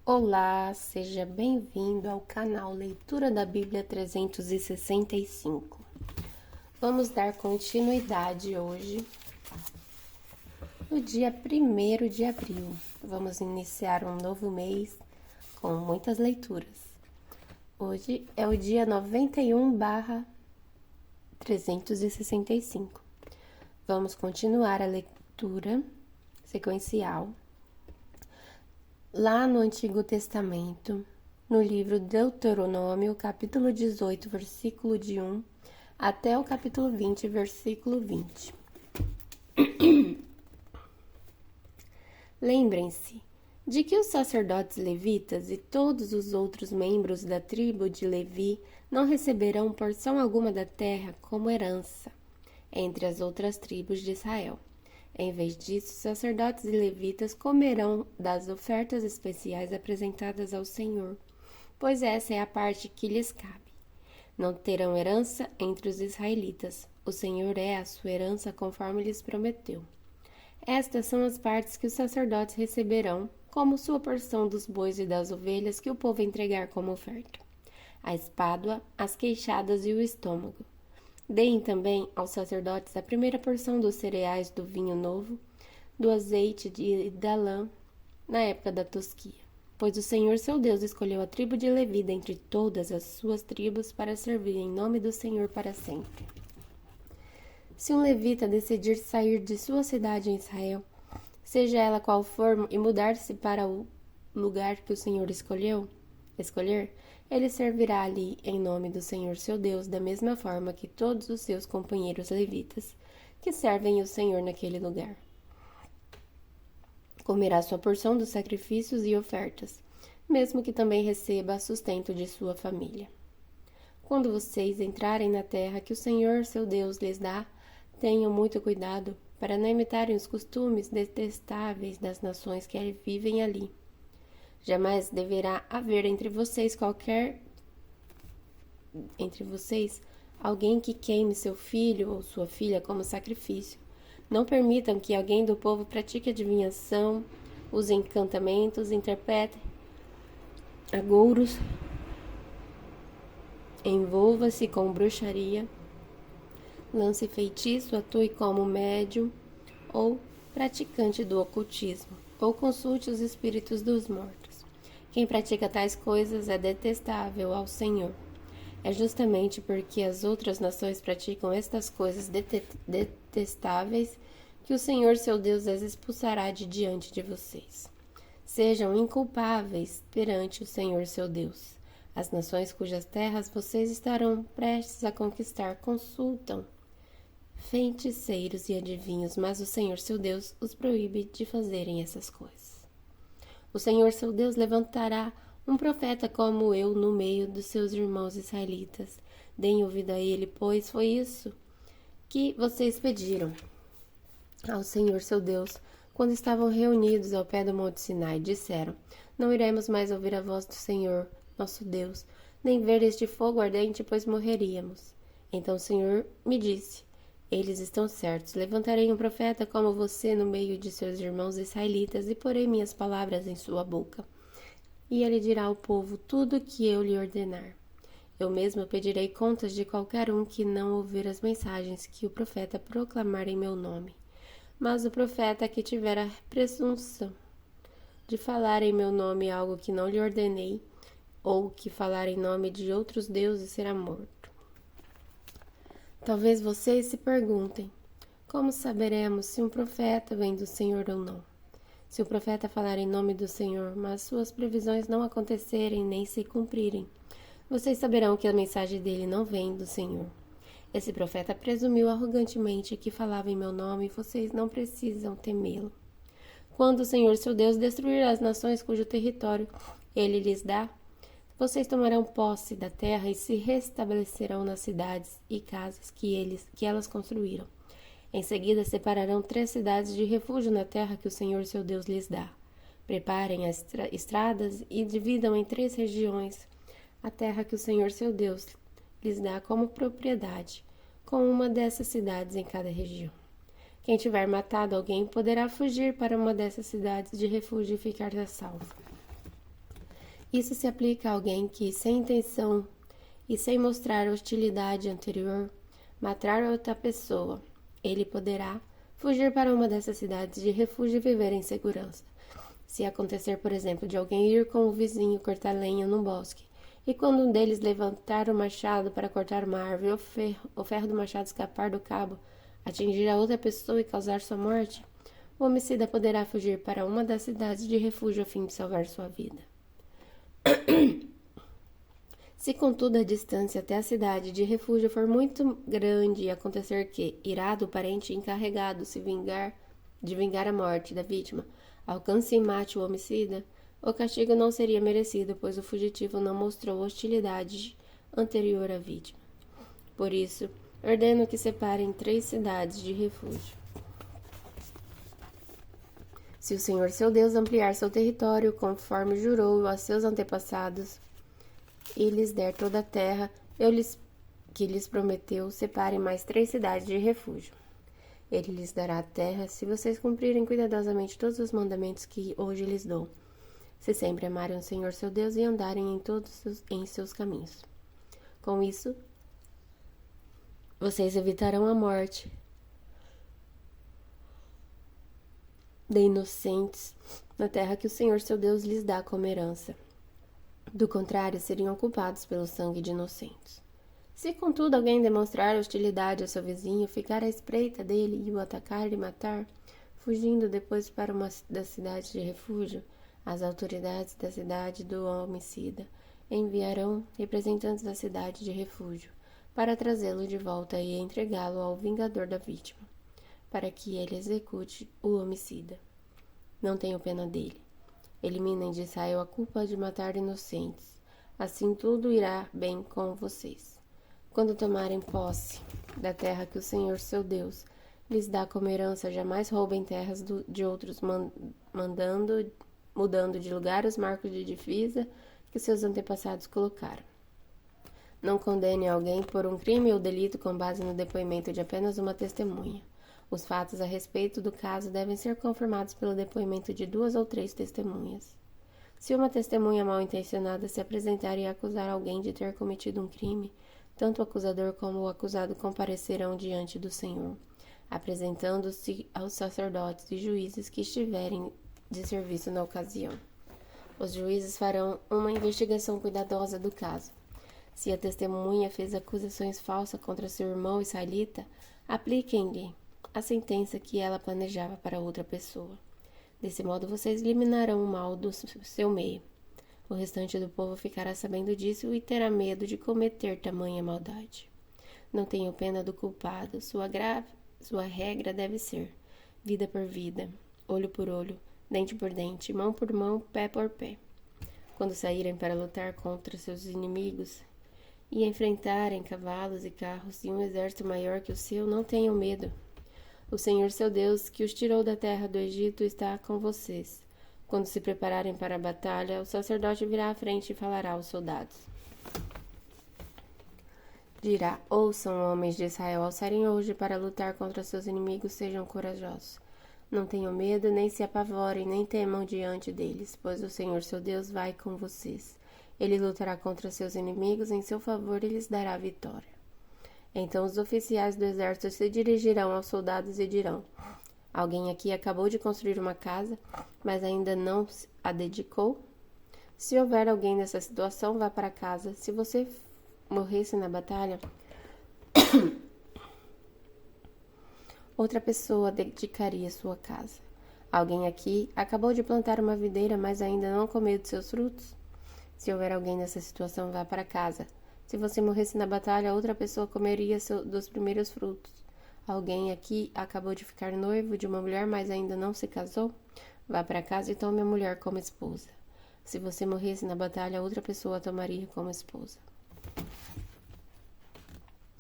Olá, seja bem-vindo ao canal Leitura da Bíblia 365. Vamos dar continuidade hoje, no dia 1º de abril. Vamos iniciar um novo mês com muitas leituras. Hoje é o dia 91/365. Vamos continuar a leitura sequencial lá no Antigo Testamento, no livro Deuteronômio, capítulo 18, versículo de 1 até o capítulo 20, versículo 20. Lembrem-se de que os sacerdotes levitas e todos os outros membros da tribo de Levi não receberão porção alguma da terra como herança entre as outras tribos de Israel. Em vez disso, sacerdotes e levitas comerão das ofertas especiais apresentadas ao Senhor, pois essa é a parte que lhes cabe. Não terão herança entre os israelitas. O Senhor é a sua herança conforme lhes prometeu. Estas são as partes que os sacerdotes receberão, como sua porção dos bois e das ovelhas que o povo entregar como oferta: a espádua, as queixadas e o estômago. Deem também aos sacerdotes a primeira porção dos cereais, do vinho novo, do azeite e da lã, na época da tosquia. Pois o Senhor seu Deus escolheu a tribo de Levi dentre todas as suas tribos para servir em nome do Senhor para sempre. Se um levita decidir sair de sua cidade em Israel, seja ela qual for, e mudar-se para o lugar que o Senhor escolher, ele servirá ali em nome do Senhor seu Deus, da mesma forma que todos os seus companheiros levitas, que servem o Senhor naquele lugar. Comerá sua porção dos sacrifícios e ofertas, mesmo que também receba sustento de sua família. Quando vocês entrarem na terra que o Senhor seu Deus lhes dá, tenham muito cuidado para não imitarem os costumes detestáveis das nações que vivem ali. Jamais deverá haver entre vocês alguém que queime seu filho ou sua filha como sacrifício. Não permitam que alguém do povo pratique adivinhação, use encantamentos, interprete agouros, envolva-se com bruxaria, lance feitiço, atue como médium ou praticante do ocultismo, ou consulte os espíritos dos mortos. Quem pratica tais coisas é detestável ao Senhor. É justamente porque as outras nações praticam estas coisas detestáveis que o Senhor seu Deus as expulsará de diante de vocês. Sejam inculpáveis perante o Senhor seu Deus. As nações cujas terras vocês estarão prestes a conquistar consultam feiticeiros e adivinhos, mas o Senhor seu Deus os proíbe de fazerem essas coisas. O Senhor seu Deus levantará um profeta como eu no meio dos seus irmãos israelitas. Deem ouvido a ele, pois foi isso que vocês pediram ao Senhor seu Deus quando estavam reunidos ao pé do Monte Sinai. Disseram: não iremos mais ouvir a voz do Senhor, nosso Deus, nem ver este fogo ardente, pois morreríamos. Então o Senhor me disse: eles estão certos. Levantarei um profeta como você no meio de seus irmãos israelitas e porei minhas palavras em sua boca. E ele dirá ao povo tudo o que eu lhe ordenar. Eu mesmo pedirei contas de qualquer um que não ouvir as mensagens que o profeta proclamar em meu nome. Mas o profeta que tiver a presunção de falar em meu nome algo que não lhe ordenei, ou que falar em nome de outros deuses, será morto. Talvez vocês se perguntem: como saberemos se um profeta vem do Senhor ou não? Se o profeta falar em nome do Senhor, mas suas previsões não acontecerem nem se cumprirem, vocês saberão que a mensagem dele não vem do Senhor. Esse profeta presumiu arrogantemente que falava em meu nome e vocês não precisam temê-lo. Quando o Senhor seu Deus destruir as nações cujo território ele lhes dá, vocês tomarão posse da terra e se restabelecerão nas cidades e casas que elas construíram. Em seguida, separarão 3 cidades de refúgio na terra que o Senhor seu Deus lhes dá. Preparem as estradas e dividam em 3 regiões a terra que o Senhor seu Deus lhes dá como propriedade, com uma dessas cidades em cada região. Quem tiver matado alguém poderá fugir para uma dessas cidades de refúgio e ficar a salvo. Isso se aplica a alguém que, sem intenção e sem mostrar hostilidade anterior, matar outra pessoa. Ele poderá fugir para uma dessas cidades de refúgio e viver em segurança. Se acontecer, por exemplo, de alguém ir com o vizinho cortar lenha no bosque, e quando um deles levantar o machado para cortar uma árvore, o ferro do machado escapar do cabo, atingir a outra pessoa e causar sua morte, o homicida poderá fugir para uma das cidades de refúgio a fim de salvar sua vida. Se, contudo, a distância até a cidade de refúgio for muito grande e acontecer que, irado o parente encarregado de vingar a morte da vítima, alcance e mate o homicida, o castigo não seria merecido, pois o fugitivo não mostrou hostilidade anterior à vítima. Por isso, ordeno que separem 3 cidades de refúgio. Se o Senhor seu Deus ampliar seu território, conforme jurou a seus antepassados, e lhes der toda a terra que lhes prometeu, separem mais 3 cidades de refúgio. Ele lhes dará a terra se vocês cumprirem cuidadosamente todos os mandamentos que hoje lhes dou, se sempre amarem o Senhor seu Deus e andarem em seus caminhos. Com isso, vocês evitarão a morte de inocentes na terra que o Senhor seu Deus lhes dá como herança. Do contrário, seriam culpados pelo sangue de inocentes. Se, contudo, alguém demonstrar hostilidade a seu vizinho, ficar à espreita dele e o atacar e matar, fugindo depois para uma das cidades de refúgio, as autoridades da cidade do homicida enviarão representantes da cidade de refúgio para trazê-lo de volta e entregá-lo ao vingador da vítima, para que ele execute o homicida. Não tenho pena dele. Eliminem de Israel a culpa de matar inocentes. Assim tudo irá bem com vocês. Quando tomarem posse da terra que o Senhor seu Deus lhes dá como herança, jamais roubem terras de outros, mudando de lugar os marcos de divisa que seus antepassados colocaram. Não condene alguém por um crime ou delito com base no depoimento de apenas uma testemunha. Os fatos a respeito do caso devem ser confirmados pelo depoimento de 2 ou 3 testemunhas. Se uma testemunha mal intencionada se apresentar e acusar alguém de ter cometido um crime, tanto o acusador como o acusado comparecerão diante do Senhor, apresentando-se aos sacerdotes e juízes que estiverem de serviço na ocasião. Os juízes farão uma investigação cuidadosa do caso. Se a testemunha fez acusações falsas contra seu irmão israelita, apliquem-lhe a sentença que ela planejava para outra pessoa. Desse modo, vocês eliminarão o mal do seu meio. O restante do povo ficará sabendo disso e terá medo de cometer tamanha maldade. Não tenham pena do culpado. Sua regra deve ser vida por vida, olho por olho, dente por dente, mão por mão, pé por pé. Quando saírem para lutar contra seus inimigos e enfrentarem cavalos e carros e um exército maior que o seu, não tenham medo. O Senhor seu Deus, que os tirou da terra do Egito, está com vocês. Quando se prepararem para a batalha, o sacerdote virá à frente e falará aos soldados. Dirá: ouçam, homens de Israel, ao saírem hoje para lutar contra seus inimigos, sejam corajosos. Não tenham medo, nem se apavorem, nem temam diante deles, pois o Senhor seu Deus vai com vocês. Ele lutará contra seus inimigos em seu favor e lhes dará vitória. Então os oficiais do exército se dirigirão aos soldados e dirão: alguém aqui acabou de construir uma casa, mas ainda não a dedicou? Se houver alguém nessa situação, vá para casa. Se você morresse na batalha, outra pessoa dedicaria sua casa. Alguém aqui acabou de plantar uma videira, mas ainda não comeu de seus frutos? Se houver alguém nessa situação, vá para casa. Se você morresse na batalha, outra pessoa comeria dos primeiros frutos. Alguém aqui acabou de ficar noivo de uma mulher, mas ainda não se casou? Vá para casa e tome a mulher como esposa. Se você morresse na batalha, outra pessoa a tomaria como esposa.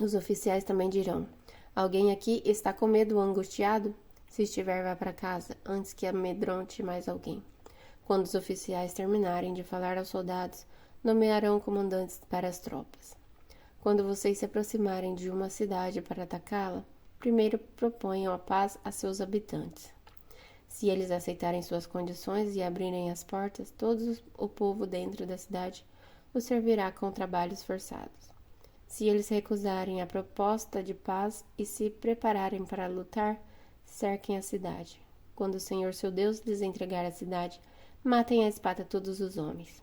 Os oficiais também dirão: alguém aqui está com medo ou angustiado? Se estiver, vá para casa, antes que amedronte mais alguém. Quando os oficiais terminarem de falar aos soldados, nomearão comandantes para as tropas. Quando vocês se aproximarem de uma cidade para atacá-la, primeiro proponham a paz a seus habitantes. Se eles aceitarem suas condições e abrirem as portas, todo o povo dentro da cidade o servirá com trabalhos forçados. Se eles recusarem a proposta de paz e se prepararem para lutar, cerquem a cidade. Quando o Senhor seu Deus lhes entregar a cidade, matem à espada todos os homens.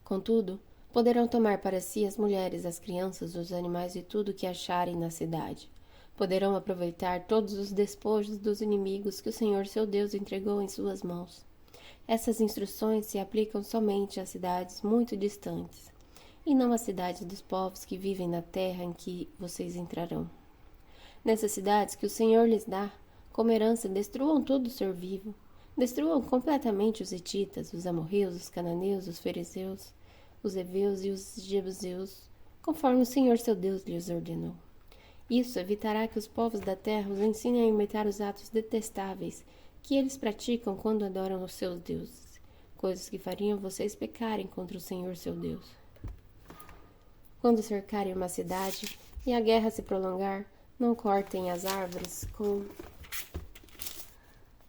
Contudo, poderão tomar para si as mulheres, as crianças, os animais e tudo o que acharem na cidade. Poderão aproveitar todos os despojos dos inimigos que o Senhor seu Deus entregou em suas mãos. Essas instruções se aplicam somente às cidades muito distantes, e não às cidades dos povos que vivem na terra em que vocês entrarão. Nessas cidades que o Senhor lhes dá, como herança, destruam todo ser vivo. Destruam completamente os hititas, os amorreus, os cananeus, os fariseus, os heveus e os jebuseus, conforme o Senhor seu Deus lhes ordenou. Isso evitará que os povos da terra os ensinem a imitar os atos detestáveis que eles praticam quando adoram os seus deuses, coisas que fariam vocês pecarem contra o Senhor seu Deus. Quando cercarem uma cidade e a guerra se prolongar, não cortem as árvores com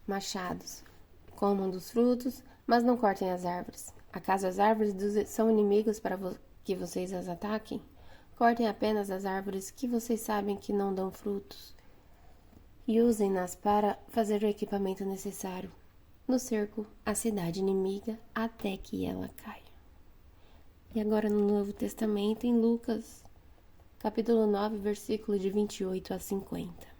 machados. Comam dos frutos, mas não cortem as árvores. Acaso as árvores são inimigos para que vocês as ataquem? Cortem apenas as árvores que vocês sabem que não dão frutos e usem-nas para fazer o equipamento necessário no cerco à cidade inimiga até que ela caia. E agora no Novo Testamento, em Lucas, capítulo 9, versículo de 28 a 50.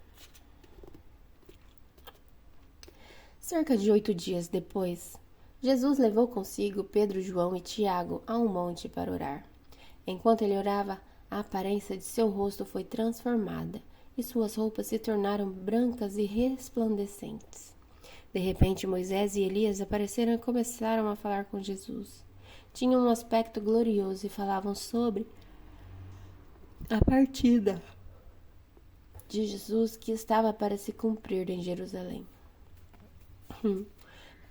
Cerca de 8 dias depois, Jesus levou consigo Pedro, João e Tiago a um monte para orar. Enquanto ele orava, a aparência de seu rosto foi transformada e suas roupas se tornaram brancas e resplandecentes. De repente, Moisés e Elias apareceram e começaram a falar com Jesus. Tinham um aspecto glorioso e falavam sobre a partida de Jesus que estava para se cumprir em Jerusalém.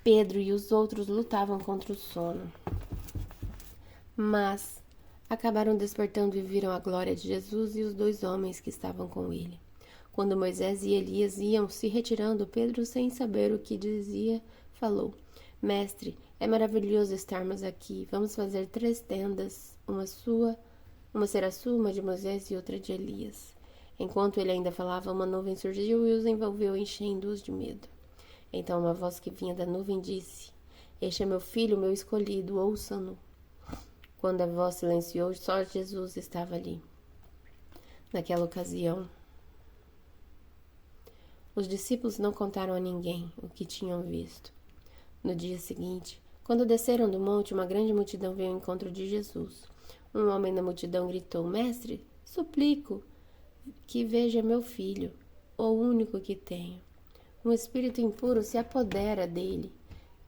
Pedro e os outros lutavam contra o sono, mas acabaram despertando e viram a glória de Jesus e os 2 homens que estavam com ele. Quando Moisés e Elias iam se retirando, Pedro, sem saber o que dizia, falou: Mestre, é maravilhoso estarmos aqui. Vamos fazer 3 tendas, uma será sua, uma de Moisés e outra de Elias. Enquanto ele ainda falava, uma nuvem surgiu e os envolveu, enchendo-os de medo. Então uma voz que vinha da nuvem disse: Este é meu filho, meu escolhido, ouçam-no. Quando a voz silenciou, só Jesus estava ali. Naquela ocasião, os discípulos não contaram a ninguém o que tinham visto. No dia seguinte, quando desceram do monte, uma grande multidão veio ao encontro de Jesus. Um homem da multidão gritou: Mestre, suplico que veja meu filho, o único que tenho. Um espírito impuro se apodera dele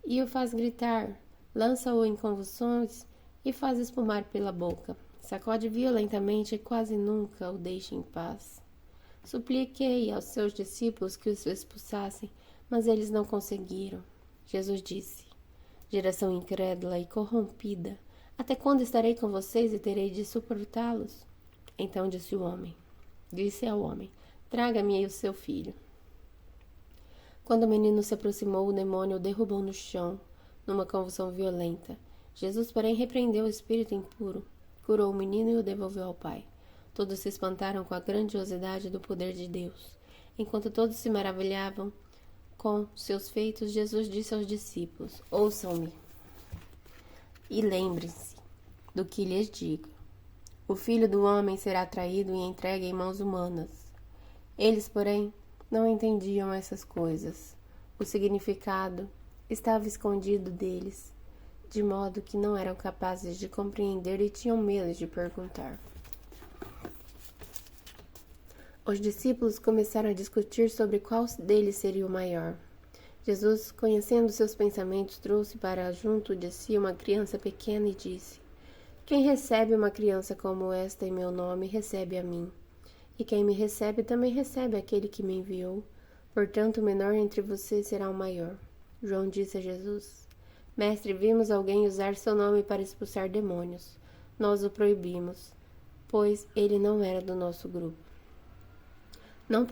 e o faz gritar, lança-o em convulsões e faz espumar pela boca. Sacode violentamente e quase nunca o deixa em paz. Supliquei aos seus discípulos que os expulsassem, mas eles não conseguiram. Jesus disse: Geração incrédula e corrompida, até quando estarei com vocês e terei de suportá-los? Então disse ao homem: Traga-me aí o seu filho. Quando o menino se aproximou, o demônio o derrubou no chão, numa convulsão violenta. Jesus, porém, repreendeu o espírito impuro, curou o menino e o devolveu ao pai. Todos se espantaram com a grandiosidade do poder de Deus. Enquanto todos se maravilhavam com seus feitos, Jesus disse aos discípulos: Ouçam-me e lembrem-se do que lhes digo. O Filho do Homem será traído e entregue em mãos humanas. Eles, porém, não entendiam essas coisas. O significado estava escondido deles, de modo que não eram capazes de compreender e tinham medo de perguntar. Os discípulos começaram a discutir sobre qual deles seria o maior. Jesus, conhecendo seus pensamentos, trouxe para junto de si uma criança pequena e disse: Quem recebe uma criança como esta em meu nome, recebe a mim. E quem me recebe, também recebe aquele que me enviou. Portanto, o menor entre vocês será o maior. João disse a Jesus: Mestre, vimos alguém usar seu nome para expulsar demônios. Nós o proibimos, pois ele não era do nosso grupo. Não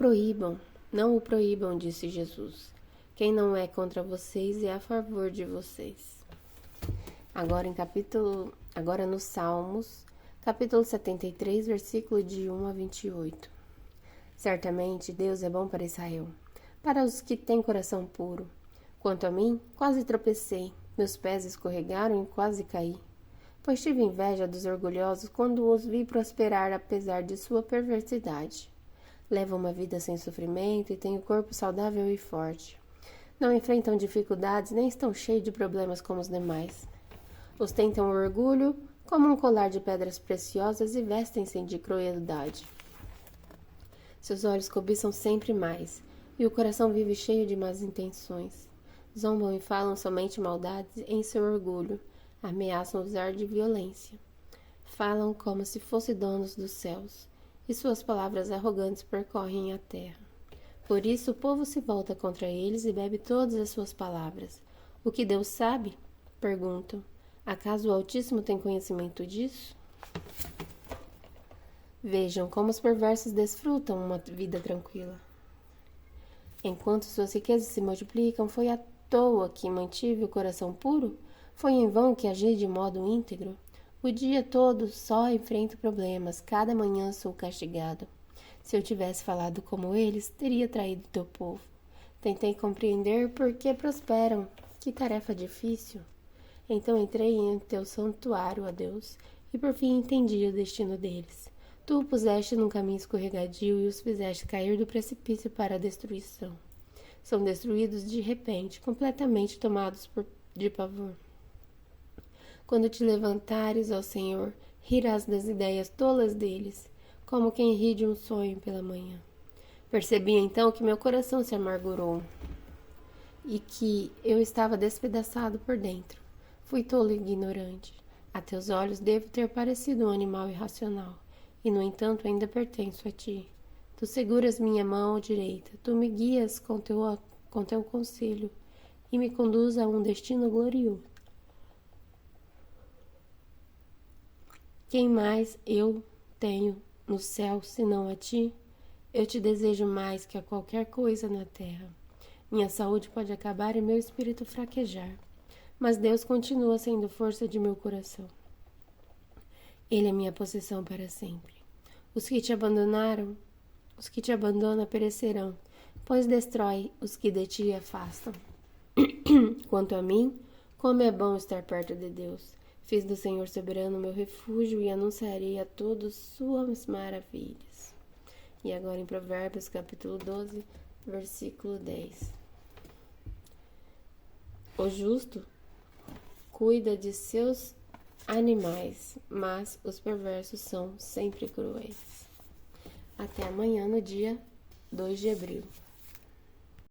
o proíbam, disse Jesus. Quem não é contra vocês é a favor de vocês. Agora nos Salmos, capítulo 73, versículo de 1 a 28. Certamente Deus é bom para Israel, para os que têm coração puro. Quanto a mim, quase tropecei, meus pés escorregaram e quase caí. Pois tive inveja dos orgulhosos quando os vi prosperar apesar de sua perversidade. Levam uma vida sem sofrimento e têm o corpo saudável e forte. Não enfrentam dificuldades nem estão cheios de problemas como os demais. Ostentam o orgulho como um colar de pedras preciosas e vestem-se de crueldade. Seus olhos cobiçam sempre mais, e o coração vive cheio de más intenções. Zombam e falam somente maldades em seu orgulho, ameaçam usar de violência. Falam como se fossem donos dos céus, e suas palavras arrogantes percorrem a terra. Por isso o povo se volta contra eles e bebe todas as suas palavras. O que Deus sabe? Perguntam. Acaso o Altíssimo tem conhecimento disso? Vejam como os perversos desfrutam uma vida tranquila. Enquanto suas riquezas se multiplicam, foi à toa que mantive o coração puro? Foi em vão que agi de modo íntegro? O dia todo só enfrento problemas, cada manhã sou castigado. Se eu tivesse falado como eles, teria traído teu povo. Tentei compreender por que prosperam. Que tarefa difícil. Então entrei em teu santuário, ó Deus, e por fim entendi o destino deles. Tu o puseste num caminho escorregadio e os fizeste cair do precipício para a destruição. São destruídos de repente, completamente tomados de pavor. Quando te levantares, ó Senhor, rirás das ideias tolas deles, como quem ri de um sonho pela manhã. Percebi então que meu coração se amargurou e que eu estava despedaçado por dentro. Fui tolo e ignorante. A teus olhos devo ter parecido um animal irracional. E, no entanto, ainda pertenço a ti. Tu seguras minha mão direita, tu me guias com teu conselho e me conduz a um destino glorioso. Quem mais eu tenho no céu senão a ti? Eu te desejo mais que a qualquer coisa na terra. Minha saúde pode acabar e meu espírito fraquejar, mas Deus continua sendo força de meu coração. Ele é minha possessão para sempre. Os que te abandonam perecerão, pois destrói os que de ti afastam. Quanto a mim, como é bom estar perto de Deus. Fiz do Senhor soberano meu refúgio e anunciarei a todos suas maravilhas. E agora em Provérbios, capítulo 12, versículo 10. O justo cuida de seus animais, mas os perversos são sempre cruéis. Até amanhã, no dia 2 de abril.